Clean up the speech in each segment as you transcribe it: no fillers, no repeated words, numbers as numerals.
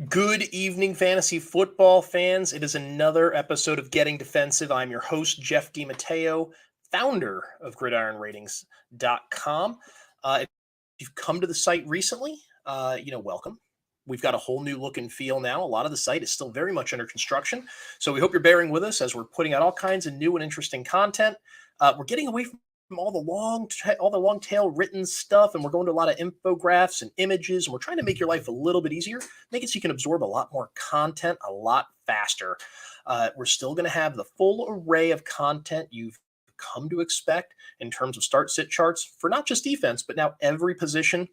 Good evening, fantasy football fans. It is another episode of Getting Defensive. I'm your host, Jeff DiMatteo, founder of GridironRatings.com. If you've come to the site recently, welcome. We've got a whole new look and feel now. A lot of the site is still very much under construction. So we hope you're bearing with us as we're putting out all kinds of new and interesting content. We're getting away from all the long tail written stuff, and we're going to a lot of infographics and images, and we're trying to make your life a little bit easier, make it so you can absorb a lot more content a lot faster. We're still going to have the full array of content you've come to expect in terms of start sit charts for not just defense, but now every position.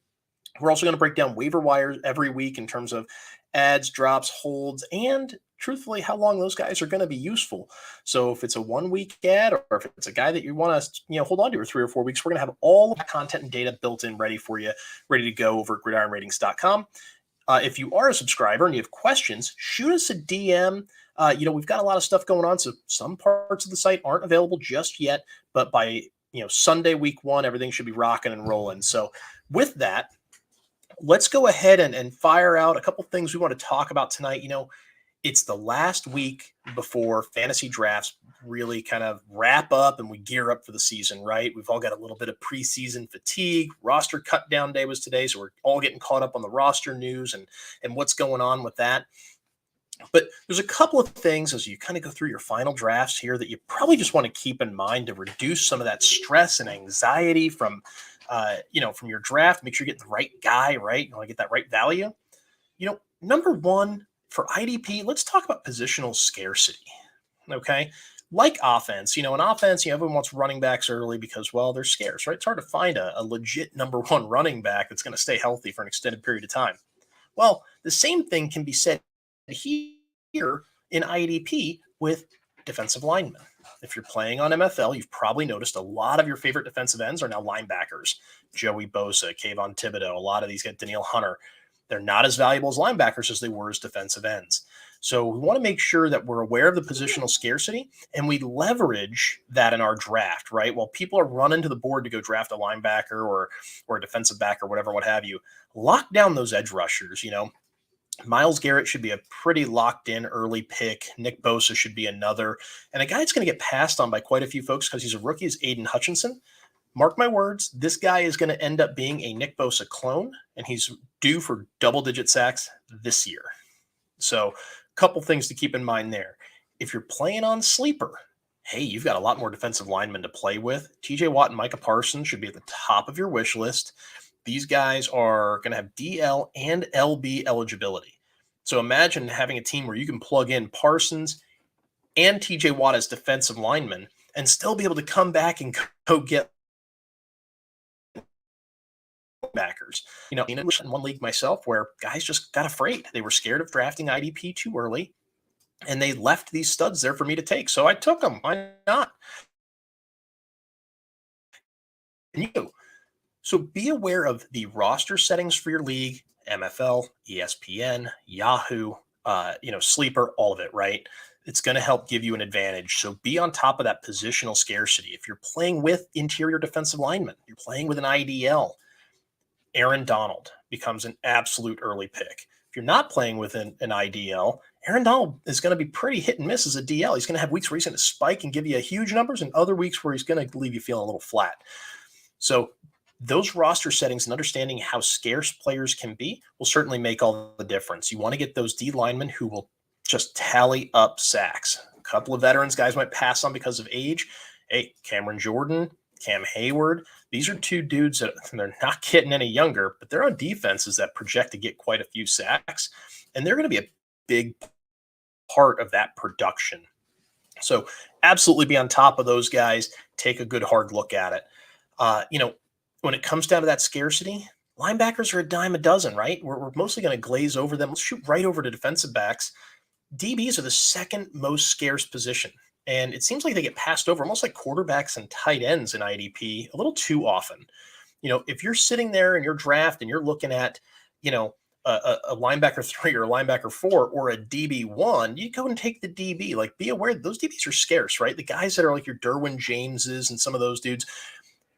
We're also going to break down waiver wires every week in terms of ads, drops, holds, and truthfully, how long those guys are going to be useful. So if it's a 1 week ad or if it's a guy that you want to, hold on to for 3 or 4 weeks, we're going to have all of that content and data built in ready for you, ready to go over at gridironratings.com. If you are a subscriber and you have questions, shoot us a DM. We've got a lot of stuff going on, so some parts of the site aren't available just yet, but by Sunday, week 1, everything should be rocking and rolling. So with that, let's go ahead and fire out a couple things we want to talk about tonight. It's the last week before fantasy drafts really kind of wrap up and we gear up for the season, right? We've all got a little bit of preseason fatigue. Roster cut down day was today, so we're all getting caught up on the roster news and what's going on with that. But there's a couple of things as you kind of go through your final drafts here that you probably just want to keep in mind to reduce some of that stress and anxiety from your draft. Make sure you get the right guy, right? You want to get that right value. Number one for IDP, let's talk about positional scarcity. Okay. Like offense, in offense, everyone wants running backs early because, well, they're scarce, right? It's hard to find a legit number one running back that's going to stay healthy for an extended period of time. Well, the same thing can be said here in IDP with defensive linemen. If you're playing on MFL, you've probably noticed a lot of your favorite defensive ends are now linebackers. Joey Bosa, Kayvon Thibodeau, a lot of these get Danielle Hunter. They're not as valuable as linebackers as they were as defensive ends. So we want to make sure that we're aware of the positional scarcity and we leverage that in our draft, right? While people are running to the board to go draft a linebacker or a defensive back or whatever, what have you, lock down those edge rushers. Myles Garrett should be a pretty locked in early pick. Nick Bosa should be another. And a guy that's going to get passed on by quite a few folks because he's a rookie is Aiden Hutchinson. Mark my words, this guy is going to end up being a Nick Bosa clone, and he's due for double-digit sacks this year. So a couple things to keep in mind there. If you're playing on Sleeper, hey, you've got a lot more defensive linemen to play with. TJ Watt and Micah Parsons should be at the top of your wish list. These guys are going to have DL and LB eligibility. So imagine having a team where you can plug in Parsons and TJ Watt as defensive linemen and still be able to come back and go get backers. In one league myself where guys just got afraid. They were scared of drafting IDP too early, and they left these studs there for me to take. So I took them. Why not? And So be aware of the roster settings for your league, MFL, ESPN, Yahoo, Sleeper, all of it, right? It's going to help give you an advantage. So be on top of that positional scarcity. If you're playing with interior defensive linemen, you're playing with an IDL, Aaron Donald becomes an absolute early pick. If you're not playing with an IDL, Aaron Donald is going to be pretty hit and miss as a DL. He's going to have weeks where he's going to spike and give you huge numbers and other weeks where he's going to leave you feeling a little flat. So those roster settings and understanding how scarce players can be will certainly make all the difference. You want to get those D linemen who will just tally up sacks. A couple of veterans guys might pass on because of age. Hey, Cameron Jordan, Cam Hayward. These are two dudes that they're not getting any younger, but they're on defenses that project to get quite a few sacks, and they're going to be a big part of that production. So absolutely be on top of those guys. Take a good hard look at it. When it comes down to that scarcity, linebackers are a dime a dozen, right? We're mostly going to glaze over them. Let's shoot right over to defensive backs. DBs are the second most scarce position. And it seems like they get passed over almost like quarterbacks and tight ends in IDP a little too often. If you're sitting there in your draft and you're looking at, a linebacker 3 or a linebacker 4 or a DB 1, you go and take the DB. Like, be aware those DBs are scarce, right? The guys that are like your Derwin Jameses and some of those dudes,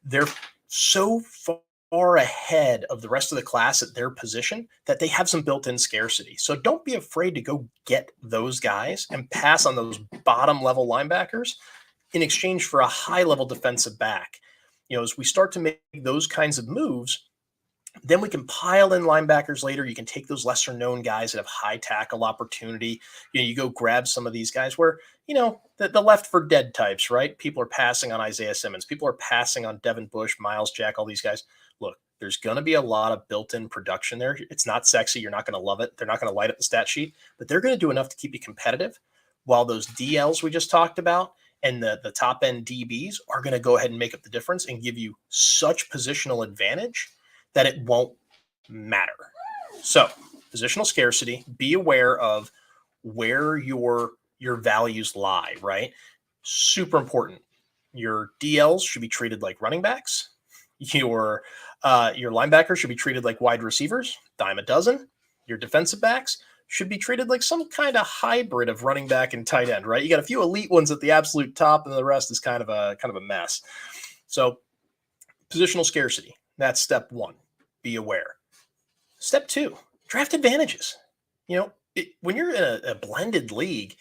they're so far far ahead of the rest of the class at their position that they have some built-in scarcity. So don't be afraid to go get those guys and pass on those bottom level linebackers in exchange for a high level defensive back. As we start to make those kinds of moves, then we can pile in linebackers later. You can take those lesser known guys that have high tackle opportunity. You go grab some of these guys where, the left for dead types, right? People are passing on Isaiah Simmons. People are passing on Devin Bush, Miles Jack, all these guys. Look, there's going to be a lot of built-in production there. It's not sexy. You're not going to love it. They're not going to light up the stat sheet, but they're going to do enough to keep you competitive, while those DLs we just talked about and the top end DBs are going to go ahead and make up the difference and give you such positional advantage that it won't matter. So, positional scarcity, be aware of where your values lie, right? Super important. Your DLs should be treated like running backs. Your linebackers should be treated like wide receivers, dime a dozen. Your defensive backs should be treated like some kind of hybrid of running back and tight end, right? You got a few elite ones at the absolute top, and the rest is kind of a mess. So, positional scarcity, that's step one. Be aware. Step two, draft advantages. When you're in a blended league,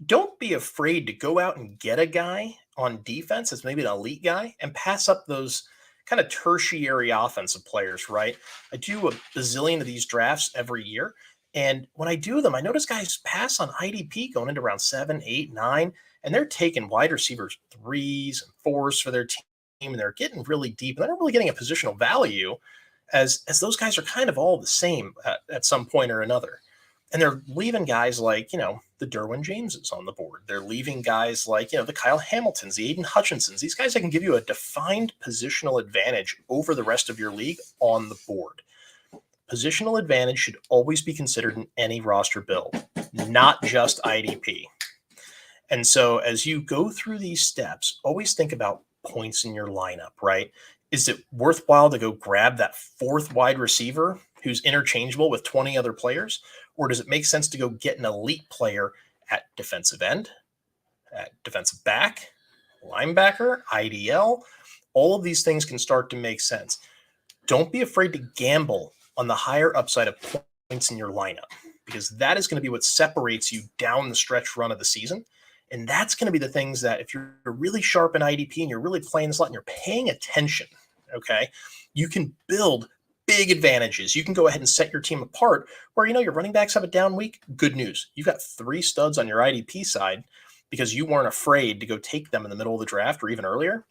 don't be afraid to go out and get a guy on defense that's maybe an elite guy and pass up those kind of tertiary offensive players, right? I do a bazillion of these drafts every year. And when I do them, I notice guys pass on IDP going into round 7, 8, 9, and they're taking wide receivers 3s and 4s for their team, and they're getting really deep, and they're not really getting a positional value as those guys are kind of all the same at some point or another. And they're leaving guys like, the Derwin Jameses on the board. They're leaving guys like, the Kyle Hamiltons, the Aiden Hutchinsons, these guys that can give you a defined positional advantage over the rest of your league on the board. Positional advantage should always be considered in any roster build, not just IDP. And so as you go through these steps, always think about points in your lineup, right? Is it worthwhile to go grab that fourth wide receiver who's interchangeable with 20 other players? Or does it make sense to go get an elite player at defensive end, at defensive back, linebacker, IDL? All of these things can start to make sense. Don't be afraid to gamble on the higher upside of points in your lineup, because that is going to be what separates you down the stretch run of the season. And that's going to be the things that if you're really sharp in IDP and you're really playing this lot and you're paying attention, okay, you can build big advantages. You can go ahead and set your team apart where, your running backs have a down week. Good news. You've got 3 studs on your IDP side because you weren't afraid to go take them in the middle of the draft or even earlier.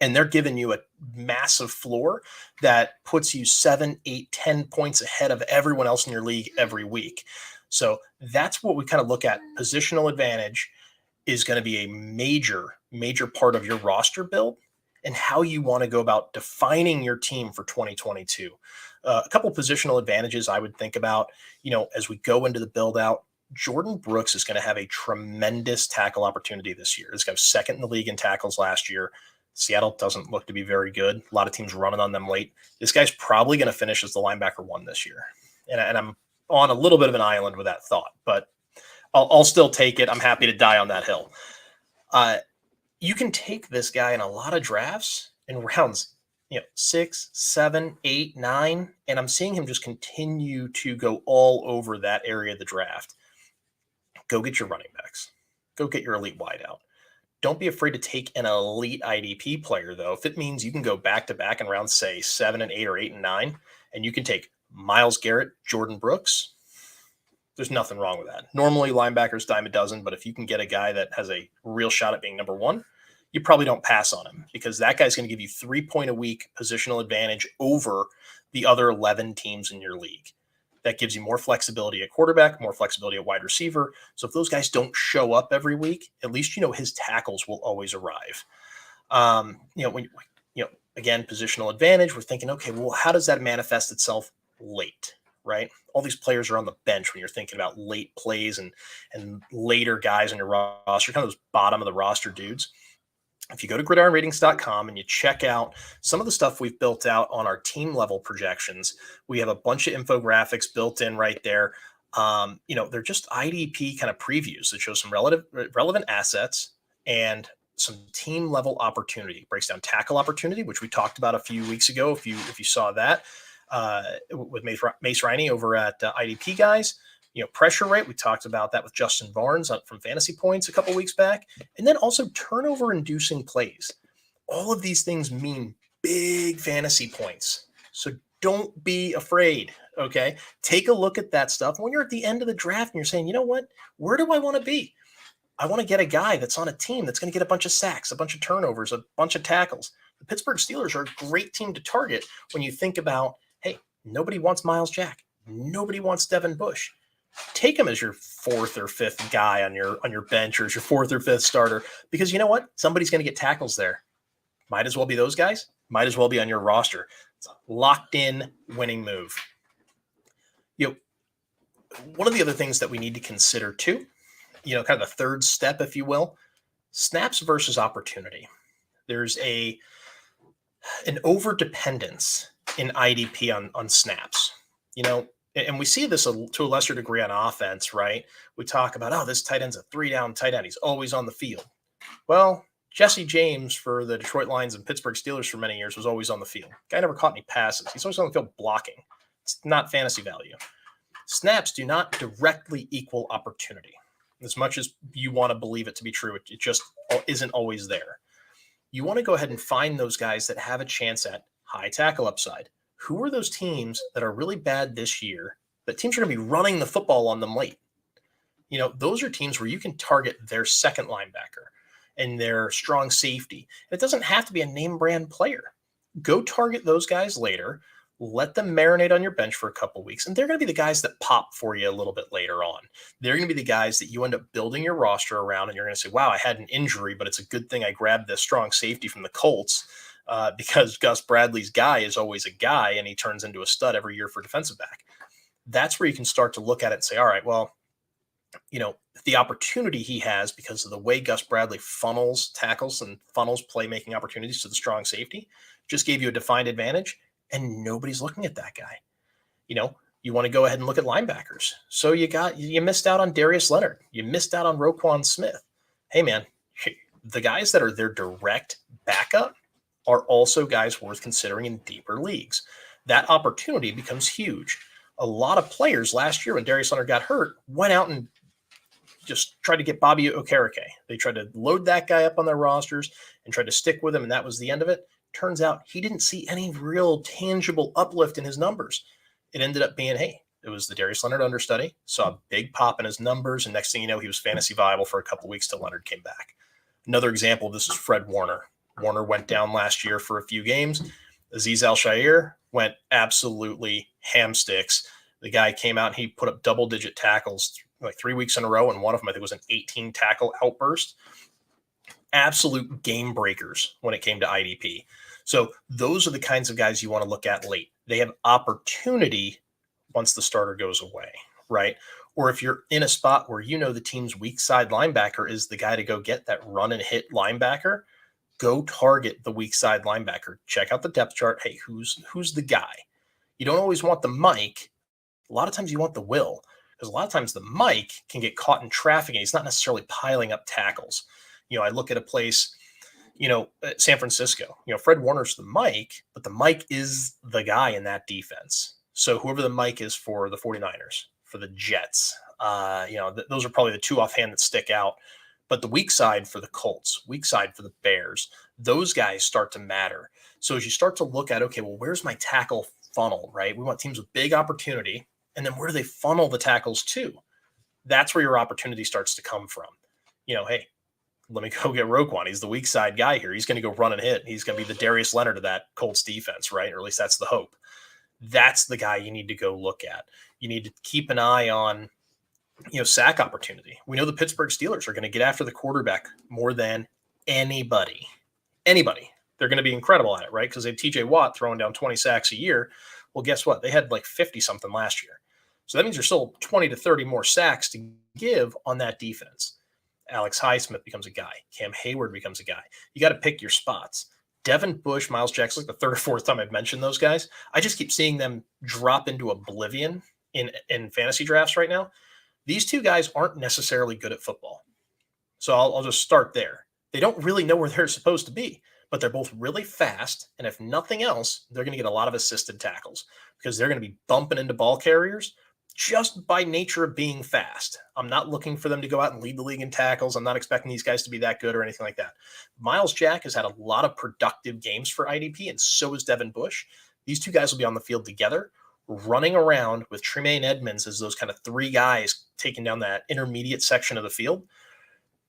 And they're giving you a massive floor that puts you 7, 8, 10 points ahead of everyone else in your league every week. So that's what we kind of look at. Positional advantage is going to be a major, major part of your roster build and how you want to go about defining your team for 2022. A couple positional advantages I would think about, as we go into the build out. Jordan Brooks is going to have a tremendous tackle opportunity this year. This guy was second in the league in tackles last year. Seattle doesn't look to be very good. A lot of teams running on them late. This guy's probably going to finish as the linebacker 1 this year. And I'm on a little bit of an island with that thought, but I'll still take it. I'm happy to die on that hill. You can take this guy in a lot of drafts in rounds, 6, 7, 8, 9, and I'm seeing him just continue to go all over that area of the draft. Go get your running backs. Go get your elite wideout. Don't be afraid to take an elite IDP player, though. If it means you can go back-to-back in rounds, say, 7 and 8 or 8 and 9, and you can take Myles Garrett, Jordan Brooks, there's nothing wrong with that. Normally, linebackers dime a dozen, but if you can get a guy that has a real shot at being number 1, you probably don't pass on him because that guy's going to give you 3-point-a-week positional advantage over the other 11 teams in your league. That gives you more flexibility at quarterback, more flexibility at wide receiver. So if those guys don't show up every week, at least his tackles will always arrive. Again, positional advantage. We're thinking, okay, well, how does that manifest itself late, right? All these players are on the bench when you're thinking about late plays and later guys on your roster, kind of those bottom of the roster dudes. If you go to gridironratings.com and you check out some of the stuff we've built out on our team level projections, we have a bunch of infographics built in right there. They're just IDP kind of previews that show some relevant assets and some team level opportunity. Breaks down tackle opportunity, which we talked about a few weeks ago. If you saw that with Mace Riney over at IDP guys, pressure rate. We talked about that with Justin Barnes from Fantasy Points a couple weeks back, and then also turnover inducing plays. All of these things mean big fantasy points. So don't be afraid. Okay. Take a look at that stuff. When you're at the end of the draft and you're saying, you know what, where do I want to be? I want to get a guy that's on a team that's going to get a bunch of sacks, a bunch of turnovers, a bunch of tackles. The Pittsburgh Steelers are a great team to target when you think about, hey, nobody wants Miles Jack. Nobody wants Devin Bush. Take him as your fourth or fifth guy on your bench, or as your fourth or fifth starter, because you know what? Somebody's going to get tackles there. Might as well be those guys. Might as well be on your roster. It's a locked in winning move. One of the other things that we need to consider too, kind of the third step, if you will, snaps versus opportunity. There's an over-dependence in IDP on snaps, and we see this to a lesser degree on offense, right? We talk about, this tight end's a 3-down tight end. He's always on the field. Well, Jesse James for the Detroit Lions and Pittsburgh Steelers for many years was always on the field. Guy never caught any passes. He's always on the field blocking. It's not fantasy value. Snaps do not directly equal opportunity. As much as you want to believe it to be true, it just isn't always there. You want to go ahead and find those guys that have a chance at high tackle upside. Who are those teams that are really bad this year that teams are going to be running the football on them late? Those are teams where you can target their second linebacker and their strong safety. It doesn't have to be a name brand player. Go target those guys later. Let them marinate on your bench for a couple weeks, and they're going to be the guys that pop for you a little bit later on. They're going to be the guys that you end up building your roster around, and you're going to say, wow, I had an injury, but it's a good thing I grabbed this strong safety from the Colts because Gus Bradley's guy is always a guy, and he turns into a stud every year for defensive back. That's where you can start to look at it and say, all right, well, the opportunity he has because of the way Gus Bradley funnels tackles and funnels playmaking opportunities to the strong safety just gave you a defined advantage. And nobody's looking at that guy. You want to go ahead and look at linebackers. So you missed out on Darius Leonard. You missed out on Roquan Smith. Hey, man, the guys that are their direct backup are also guys worth considering in deeper leagues. That opportunity becomes huge. A lot of players last year when Darius Leonard got hurt went out and just tried to get Bobby Okereke. They tried to load that guy up on their rosters and tried to stick with him, and that was the end of it. Turns out he didn't see any real tangible uplift in his numbers. It ended up being, hey, it was the Darius Leonard understudy, saw a big pop in his numbers, and next thing you know, he was fantasy viable for a couple of weeks till Leonard came back. Another example of this is Fred Warner. Warner went down last year for a few games. Azeez Al-Shaair went absolutely hamsticks. The guy came out and he put up double-digit tackles like 3 weeks in a row, and one of them, I think, was an 18-tackle outburst. Absolute game breakers when it came to IDP. So those are the kinds of guys you want to look at late. They have opportunity once the starter goes away, right? Or if you're in a spot where the team's weak side linebacker is the guy to go get that run and hit linebacker, go target the weak side linebacker. Check out the depth chart. Hey, who's the guy? You don't always want the Mike. A lot of times you want the Will, because a lot of times the Mike can get caught in traffic and he's not necessarily piling up tackles. I look at a place, San Francisco, Fred Warner's the Mike, but the Mike is the guy in that defense. So whoever the Mike is for the 49ers, for the Jets, those are probably the two offhand that stick out. But the weak side for the Colts, weak side for the Bears, those guys start to matter. So as you start to look at, okay, well, where's my tackle funnel, right? We want teams with big opportunity. And then where do they funnel the tackles to? That's where your opportunity starts to come from. Hey, let me go get Roquan. He's the weak side guy here. He's going to go run and hit. He's going to be the Darius Leonard of that Colts defense, right? Or at least that's the hope. That's the guy you need to go look at. You need to keep an eye on, sack opportunity. We know the Pittsburgh Steelers are going to get after the quarterback more than anybody. They're going to be incredible at it, right? Because they have TJ Watt throwing down 20 sacks a year. Well, guess what? They had like 50 something last year. So that means there's still 20 to 30 more sacks to give on that defense. Alex Highsmith becomes a guy. Cam Hayward becomes a guy. You got to pick your spots. Devin Bush, Miles Jackson, like the third or fourth time I've mentioned those guys. I just keep seeing them drop into oblivion in fantasy drafts right now. These two guys aren't necessarily good at football. So I'll just start there. They don't really know where they're supposed to be, but they're both really fast. And if nothing else, they're going to get a lot of assisted tackles because they're going to be bumping into ball carriers just by nature of being fast. I'm not looking for them to go out and lead the league in tackles. I'm not expecting these guys to be that good or anything like that. Miles Jack has had a lot of productive games for IDP, and so is Devin Bush. These two guys will be on the field together, running around with Tremaine Edmonds as those kind of three guys taking down that intermediate section of the field.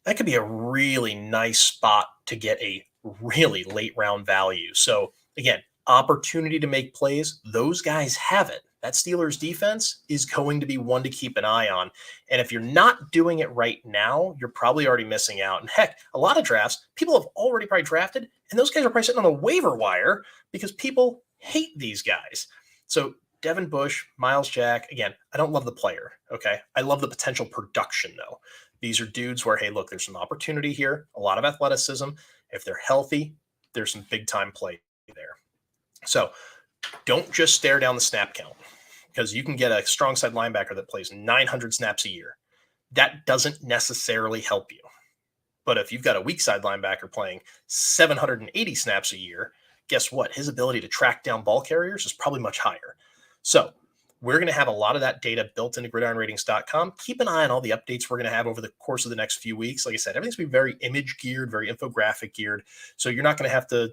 That could be a really nice spot to get a really late round value. So again, opportunity to make plays. Those guys have it. That Steelers defense is going to be one to keep an eye on. And if you're not doing it right now, you're probably already missing out. And heck, a lot of drafts, people have already probably drafted, and those guys are probably sitting on the waiver wire because people hate these guys. So Devin Bush, Miles Jack, again, I don't love the player. Okay. I love the potential production though. These are dudes where, hey, look, there's some opportunity here, a lot of athleticism. If they're healthy, there's some big time play there. So don't just stare down the snap count because you can get a strong side linebacker that plays 900 snaps a year. That doesn't necessarily help you. But if you've got a weak side linebacker playing 780 snaps a year, guess what? His ability to track down ball carriers is probably much higher. So we're going to have a lot of that data built into gridironratings.com. Keep an eye on all the updates we're going to have over the course of the next few weeks. Like I said, everything's going to be very image geared, very infographic geared. So you're not going to have to,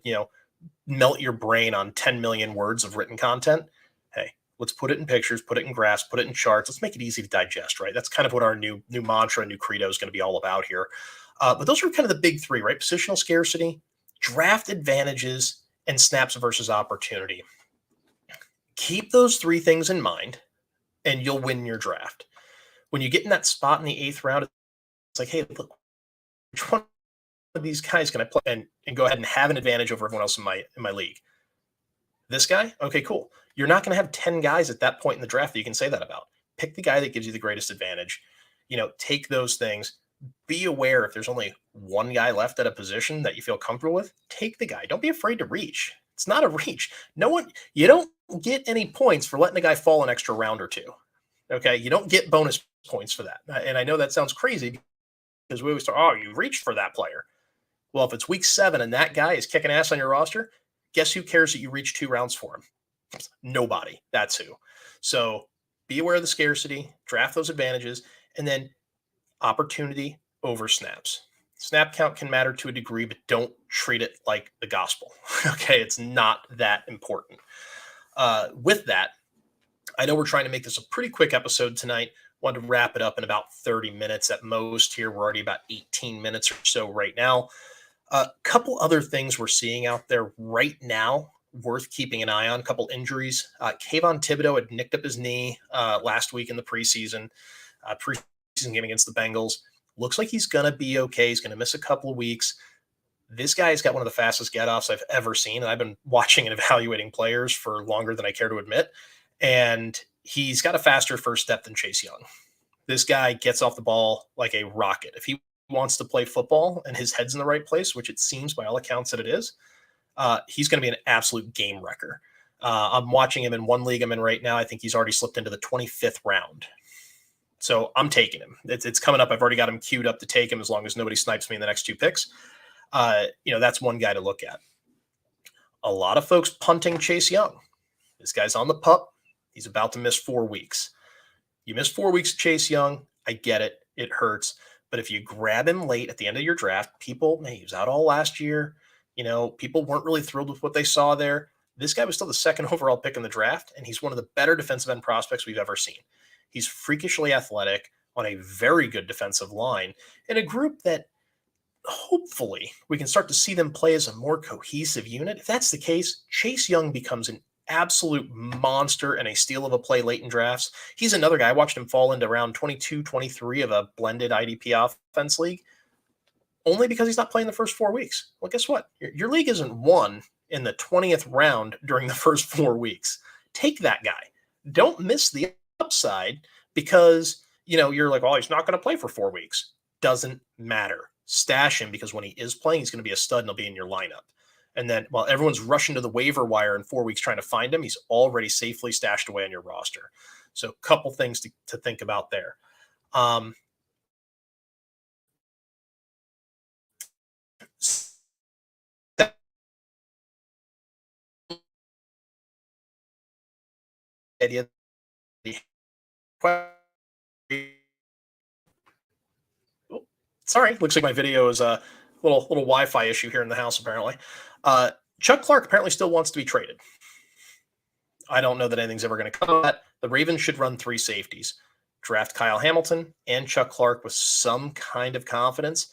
melt your brain on 10 million words of written content. Hey, let's put it in pictures, put it in graphs, put it in charts. Let's make it easy to digest, right? That's kind of what our new mantra, new credo is going to be all about here. But those are kind of the big three, right? Positional scarcity, draft advantages, and snaps versus opportunity. Keep those three things in mind, and you'll win your draft. When you get in that spot in the 8th round, it's like, hey, look, which one of these guys can I play and go ahead and have an advantage over everyone else in my league? This guy? Okay, cool. You're not going to have 10 guys at that point in the draft that you can say that about. Pick the guy that gives you the greatest advantage. Take those things. Be aware if there's only one guy left at a position that you feel comfortable with, take the guy. Don't be afraid to reach. It's not a reach. You don't get any points for letting a guy fall an extra round or two. Okay. You don't get bonus points for that. And I know that sounds crazy because we always talk, you reached for that player. Well, if it's week 7 and that guy is kicking ass on your roster, guess who cares that you reached 2 rounds for him? Nobody. That's who. So be aware of the scarcity, draft those advantages, and then opportunity over snaps. Snap count can matter to a degree, but don't treat it like the gospel. Okay, it's not that important. With that, I know we're trying to make this a pretty quick episode tonight. Wanted to wrap it up in about 30 minutes at most here. We're already about 18 minutes or so right now. A couple other things we're seeing out there right now worth keeping an eye on. A couple injuries. Kayvon Thibodeau had nicked up his knee last week in the preseason game against the Bengals. Looks like he's going to be okay. He's going to miss a couple of weeks. This guy's got one of the fastest get-offs I've ever seen, and I've been watching and evaluating players for longer than I care to admit, and he's got a faster first step than Chase Young. This guy gets off the ball like a rocket. If he wants to play football and his head's in the right place, which it seems by all accounts that it is, he's going to be an absolute game wrecker. I'm watching him in one league I'm in right now. I think he's already slipped into the 25th round. So I'm taking him. It's coming up. I've already got him queued up to take him as long as nobody snipes me in the next 2 picks. That's one guy to look at. A lot of folks punting Chase Young. This guy's on the pup. He's about to miss 4 weeks. You miss 4 weeks of Chase Young. I get it. It hurts. But if you grab him late at the end of your draft, he was out all last year. People weren't really thrilled with what they saw there. This guy was still the 2nd overall pick in the draft, and he's one of the better defensive end prospects we've ever seen. He's freakishly athletic on a very good defensive line in a group that hopefully we can start to see them play as a more cohesive unit. If that's the case, Chase Young becomes an absolute monster and a steal of a play late in drafts. He's another guy. I watched him fall into round 22, 23 of a blended IDP offense league only because he's not playing the first 4 weeks. Well, guess what? Your league isn't won in the 20th round during the first 4 weeks. Take that guy. Don't miss the upside because, you're like, he's not going to play for 4 weeks. Doesn't matter. Stash him because when he is playing, he's going to be a stud and he'll be in your lineup. And then while everyone's rushing to the waiver wire in 4 weeks trying to find him, he's already safely stashed away on your roster. So a couple things to think about there. idea. Oh, sorry, looks like my video is a little Wi-Fi issue here in the house. Apparently, Chuck Clark apparently still wants to be traded. I don't know that anything's ever going to come of that. The Ravens should run three safeties, draft Kyle Hamilton and Chuck Clark with some kind of confidence.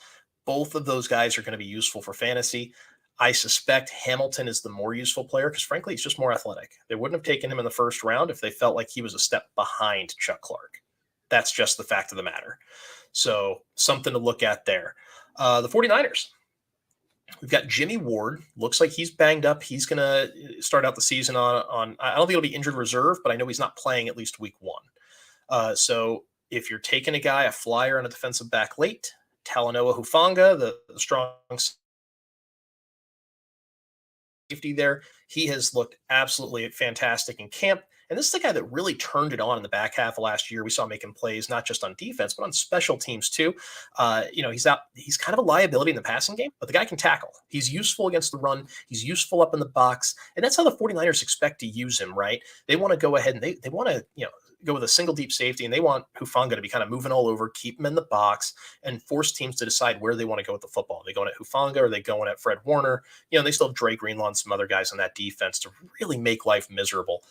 Both of those guys are going to be useful for fantasy. I suspect Hamilton is the more useful player because, frankly, he's just more athletic. They wouldn't have taken him in the first round if they felt like he was a step behind Chuck Clark. That's just the fact of the matter. So, something to look at there. The 49ers. We've got Jimmy Ward. Looks like he's banged up. He's going to start out the season on. I don't think he'll be injured reserve, but I know he's not playing at least week one. So if you're taking a guy, a flyer on a defensive back late, Talanoa Hufanga, the strong safety there, he has looked absolutely fantastic in camp. And this is the guy that really turned it on in the back half of last year. We saw him making plays, not just on defense, but on special teams too. He's kind of a liability in the passing game, but the guy can tackle. He's useful against the run. He's useful up in the box. And that's how the 49ers expect to use him, right? They want to go ahead and they want to, go with a single deep safety, and they want Hufanga to be kind of moving all over, keep him in the box, and force teams to decide where they want to go with the football. Are they going at Hufanga? Or are they going at Fred Warner? They still have Dre Greenlaw and some other guys on that defense to really make life miserable,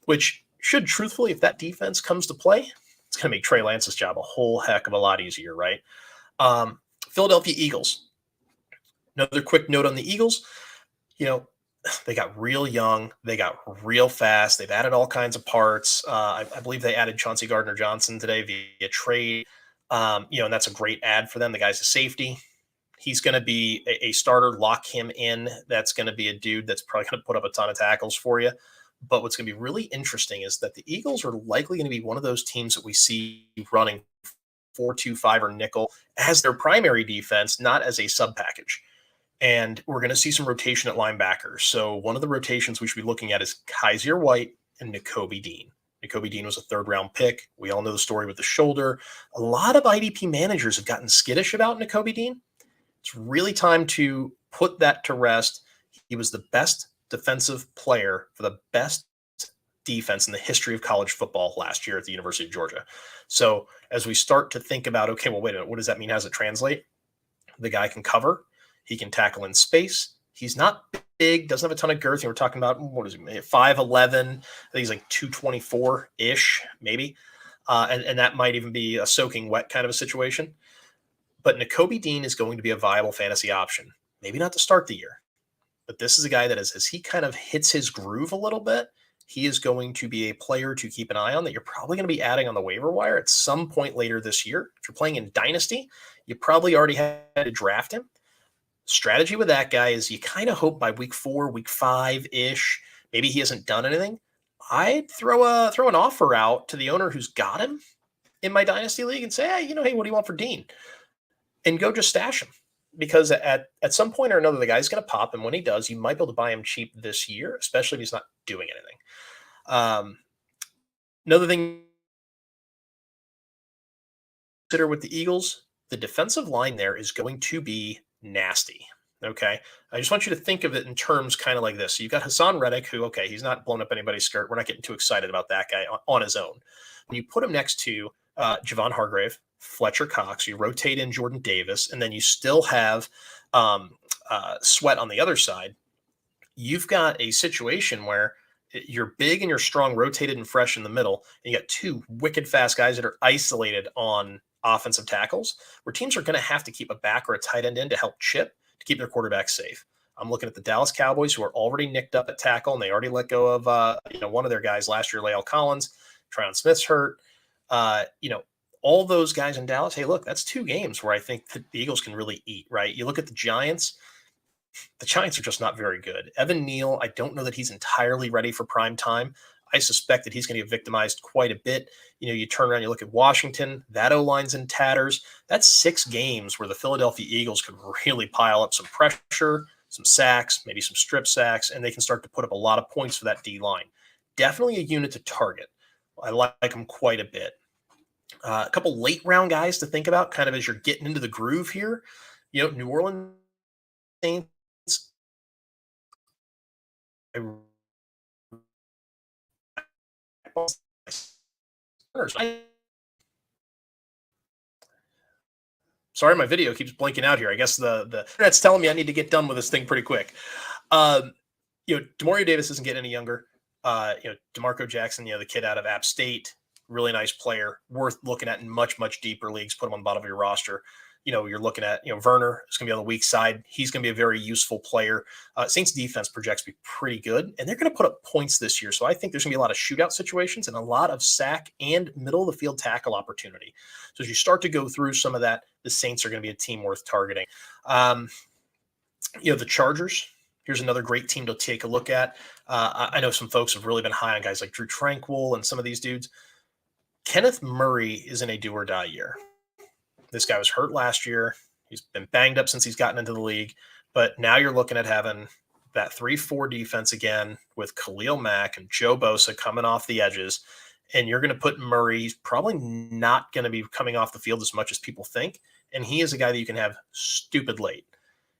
which should truthfully, if that defense comes to play, it's going to make Trey Lance's job a whole heck of a lot easier, right? Philadelphia Eagles. Another quick note on the Eagles. They got real young. They got real fast. They've added all kinds of parts. I believe they added Chauncey Gardner-Johnson today via trade. And that's a great add for them. The guy's a safety. He's going to be a starter. Lock him in. That's going to be a dude that's probably going to put up a ton of tackles for you. But what's going to be really interesting is that the Eagles are likely going to be one of those teams that we see running 4-2-5 or nickel as their primary defense, not as a sub package. And we're going to see some rotation at linebackers. So one of the rotations we should be looking at is Kaiser White and Nakobe Dean. Nakobe Dean was a third-round pick. We all know the story with the shoulder. A lot of IDP managers have gotten skittish about Nakobe Dean. It's really time to put that to rest. He was the best defensive player for the best defense in the history of college football last year at the University of Georgia. So as we start to think about, okay, well, wait a minute, what does that mean? How does it translate? The guy can cover. He can tackle in space. He's not big, doesn't have a ton of girth. We're talking about, 5'11". I think he's like 224-ish, maybe. And that might even be a soaking wet kind of a situation. But Nakobe Dean is going to be a viable fantasy option. Maybe not to start the year, but this is a guy that as he kind of hits his groove a little bit, he is going to be a player to keep an eye on that you're probably going to be adding on the waiver wire at some point later this year. If you're playing in Dynasty, you probably already had to draft him. Strategy with that guy is you kind of hope by week 4, week 5-ish, maybe he hasn't done anything. I'd throw an offer out to the owner who's got him in my Dynasty league and say, hey, what do you want for Dean? And go just stash him. Because at some point or another, the guy's going to pop, and when he does, you might be able to buy him cheap this year, especially if he's not doing anything. Another thing to consider with the Eagles, the defensive line there is going to be nasty. Okay. I just want you to think of it in terms kind of like this. So you've got Hassan Reddick, who, okay, he's not blown up anybody's skirt. We're not getting too excited about that guy on his own. When you put him next to Javon Hargrave, Fletcher Cox, you rotate in Jordan Davis, and then you still have Sweat on the other side. You've got a situation where you're big and you're strong, rotated and fresh in the middle, and you got two wicked fast guys that are isolated on offensive tackles, where teams are going to have to keep a back or a tight end in to help chip to keep their quarterback safe. I'm looking at the Dallas Cowboys, who are already nicked up at tackle, and they already let go of one of their guys last year, Lael Collins. Tryon Smith's hurt. All those guys in Dallas. Hey, look, that's 2 games where I think the Eagles can really eat. Right? You look at the Giants. The Giants are just not very good. Evan Neal, I don't know that he's entirely ready for prime time. I suspect that he's going to get victimized quite a bit. You turn around, you look at Washington, that O-line's in tatters. That's 6 games where the Philadelphia Eagles could really pile up some pressure, some sacks, maybe some strip sacks, and they can start to put up a lot of points for that D-line. Definitely a unit to target. I like them quite a bit. A couple late round guys to think about kind of as you're getting into the groove here. New Orleans Saints. Sorry, my video keeps blinking out here. I guess the internet's telling me I need to get done with this thing pretty quick. Um, Demario Davis isn't getting any younger. DeMarco Jackson, the kid out of App State, really nice player, worth looking at in much, much deeper leagues. Put him on the bottom of your roster. You're looking at, Werner is going to be on the weak side. He's going to be a very useful player. Saints defense projects to be pretty good, and they're going to put up points this year. So I think there's going to be a lot of shootout situations and a lot of sack and middle of the field tackle opportunity. So as you start to go through some of that, the Saints are going to be a team worth targeting. The Chargers, here's another great team to take a look at. I know some folks have really been high on guys like Drew Tranquill and some of these dudes. Kenneth Murray is in a do or die year. This guy was hurt last year. He's been banged up since he's gotten into the league. But now you're looking at having that 3-4 defense again with Khalil Mack and Joe Bosa coming off the edges. And you're going to put Murray. He's probably not going to be coming off the field as much as people think. And he is a guy that you can have stupid late.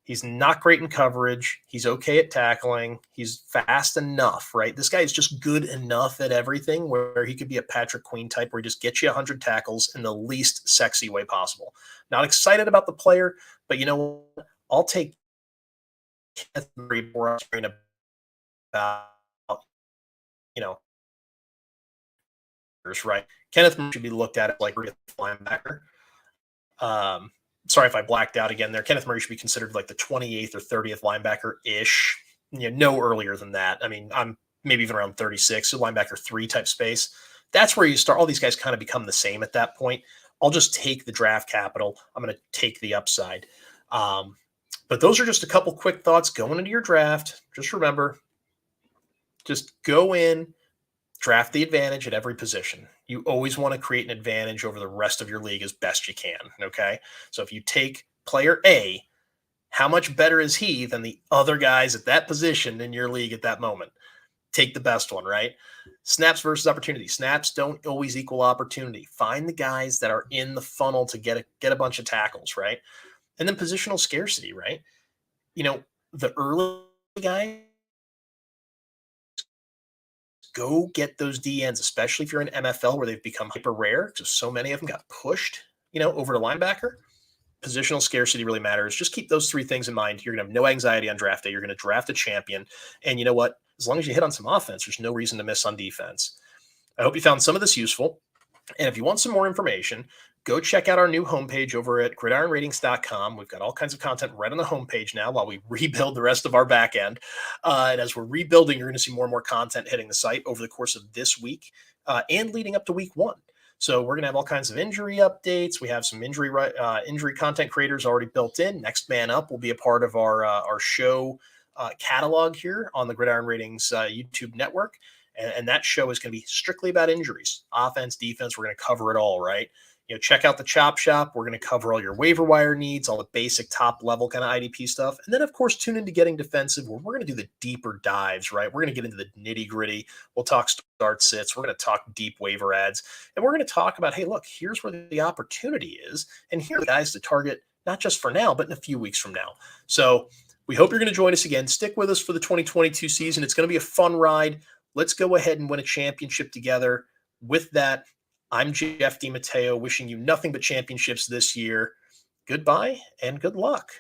He's not great in coverage. He's okay at tackling. He's fast enough, right? This guy is just good enough at everything where he could be a Patrick Queen type where he just gets you 100 tackles in the least sexy way possible. Not excited about the player, but you know what? I'll take Kenneth Murray before I'm worrying about, right? Kenneth Murray should be looked at as like a linebacker. Sorry if I blacked out again there. Kenneth Murray should be considered like the 28th or 30th linebacker-ish. No earlier than that. I mean, I'm maybe even around 36, so linebacker 3 type space. That's where you start. All these guys kind of become the same at that point. I'll just take the draft capital. I'm going to take the upside. But those are just a couple quick thoughts going into your draft. Just remember, just go in, draft the advantage at every position. You always want to create an advantage over the rest of your league as best you can, okay? So if you take player A, how much better is he than the other guys at that position in your league at that moment? Take the best one, right? Snaps versus opportunity. Snaps don't always equal opportunity. Find the guys that are in the funnel to get a bunch of tackles, right? And then positional scarcity, right? The early guys, go get those DNs, especially if you're in MFL where they've become hyper rare because so many of them got pushed, over to linebacker. Positional scarcity really matters. Just keep those 3 things in mind. You're going to have no anxiety on draft day. You're going to draft a champion. And you know what? As long as you hit on some offense, there's no reason to miss on defense. I hope you found some of this useful. And if you want some more information, go check out our new homepage over at gridironratings.com. We've got all kinds of content right on the homepage now while we rebuild the rest of our back end. And as we're rebuilding, you're going to see more and more content hitting the site over the course of this week and leading up to week 1. So we're going to have all kinds of injury updates. We have some injury content creators already built in. Next Man Up will be a part of our show catalog here on the Gridiron Ratings YouTube network. And that show is going to be strictly about injuries, offense, defense. We're going to cover it all, right? Check out the Chop Shop. We're going to cover all your waiver wire needs, all the basic top level kind of IDP stuff. And then, of course, tune into Getting Defensive, where we're going to do the deeper dives, right? We're going to get into the nitty gritty. We'll talk start sits. We're going to talk deep waiver ads. And we're going to talk about, hey, look, here's where the opportunity is. And here are the guys to target, not just for now, but in a few weeks from now. So we hope you're going to join us again. Stick with us for the 2022 season. It's going to be a fun ride. Let's go ahead and win a championship together. With that, I'm Jeff DiMatteo, wishing you nothing but championships this year. Goodbye and good luck.